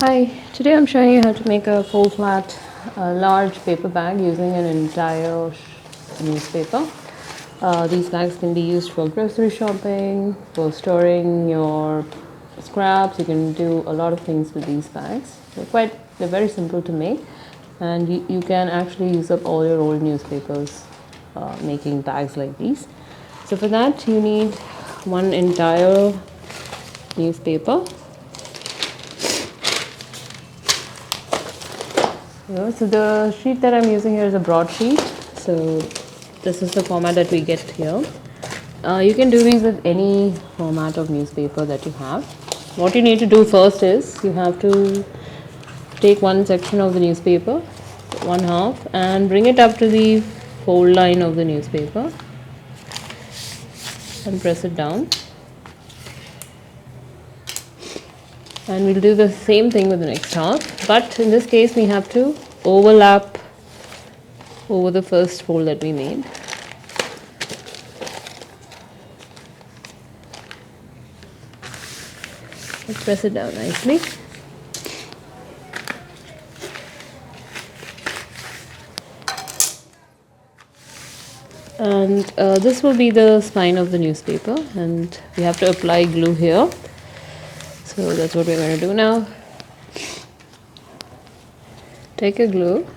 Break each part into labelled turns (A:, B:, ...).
A: Hi, today I'm showing you how to make a full flat large paper bag using an entire newspaper. These bags can be used for grocery shopping, for storing your scraps. You can do a lot of things with these bags. They're very simple to make, and you can actually use up all your old newspapers making bags like these. So for that you need one entire newspaper. So the sheet that I'm using here is a broadsheet. So this is the format that we get here. You can do these with any format of newspaper that you have. What you need to do first is you have to take one section of the newspaper, one half, and bring it up to the fold line of the newspaper and press it down. And we'll do the same thing with the next half, but in this case we have to overlap over the first fold that we made. Let's press it down nicely. And this will be the spine of the newspaper, and we have to apply glue here. So that's what we're going to do now. Take a glue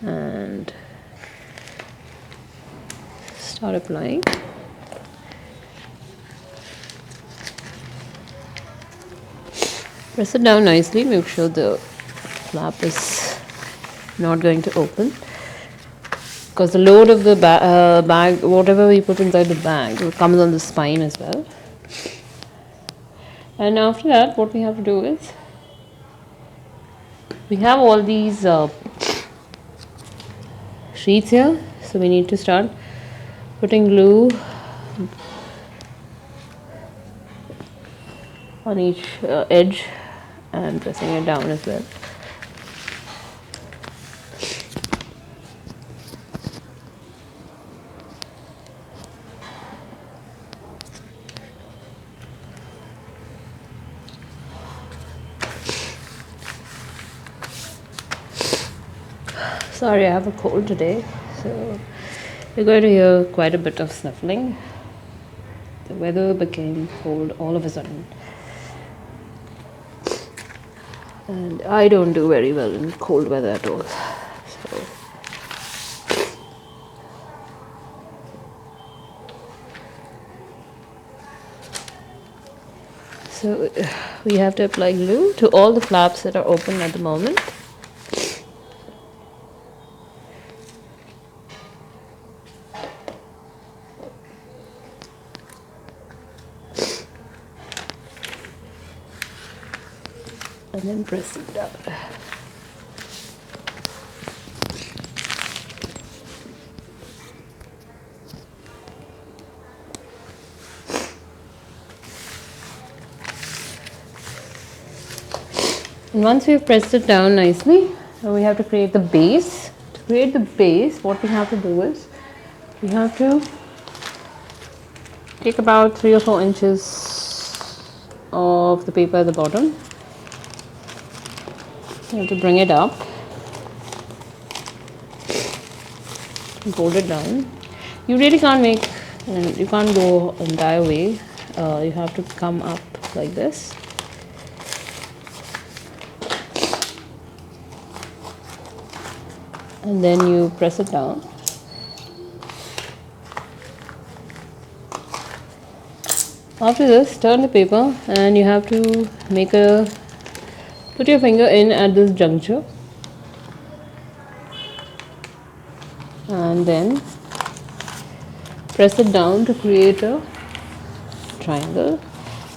A: and start applying. Press it down nicely, make sure the flap is not going to open, because the load of the bag, whatever we put inside the bag, comes on the spine as well. And after that, what we have to do is, we have all these sheets here, so we need to start putting glue on each edge and pressing it down as well. Sorry, I have a cold today, so you're going to hear quite a bit of snuffling. The weather became cold all of a sudden, and I don't do very well in cold weather at all. So we have to apply glue to all the flaps that are open at the moment. And then press it down. And once we've pressed it down nicely, we have to create the base. To create the base, what we have to do is, we have to take about 3 or 4 inches of the paper at the bottom. You have to bring it up and fold it down. You really can't you can't go entire way. You have to come up like this. And then you press it down. After this, turn the paper and you have to put your finger in at this juncture, and then press it down to create a triangle.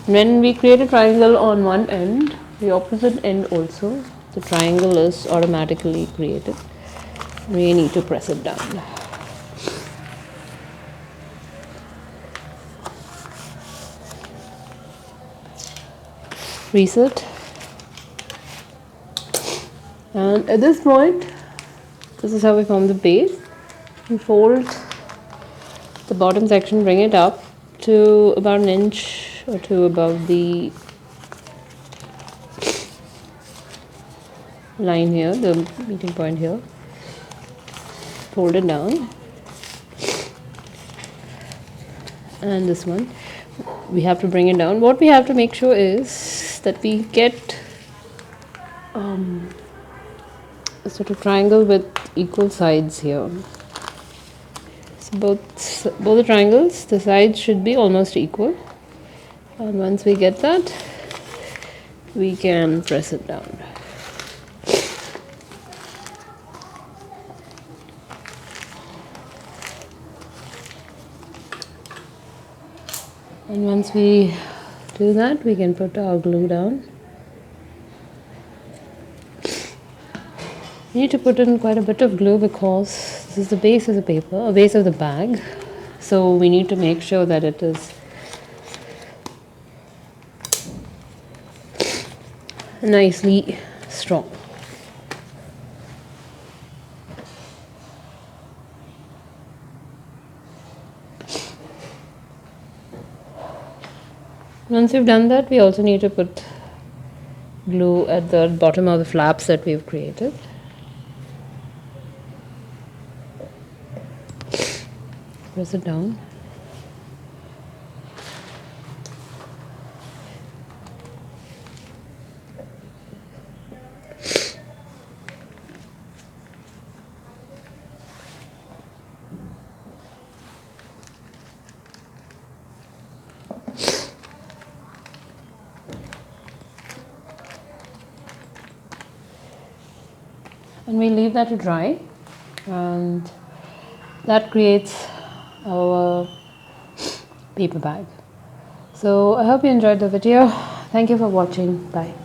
A: When we create a triangle on one end, the opposite end also, the triangle is automatically created. We need to press it down. Reset. And at this point, this is how we form the base. We fold the bottom section, bring it up to about an inch or two above the line here, the meeting point here, fold it down, and this one we have to bring it down. What we have to make sure is that we get a sort of triangle with equal sides here. So both the triangles, the sides should be almost equal, and once we get that, we can press it down. And once we do that, we can put our glue down. You need to put in quite a bit of glue because this is the base of the paper, base of the bag. So we need to make sure that it is nicely strong. Once we've done that, we also need to put glue at the bottom of the flaps that we've created. Press it down. And we leave that to dry, and that creates our paper bag. So I hope you enjoyed the video. Thank you for watching. Bye.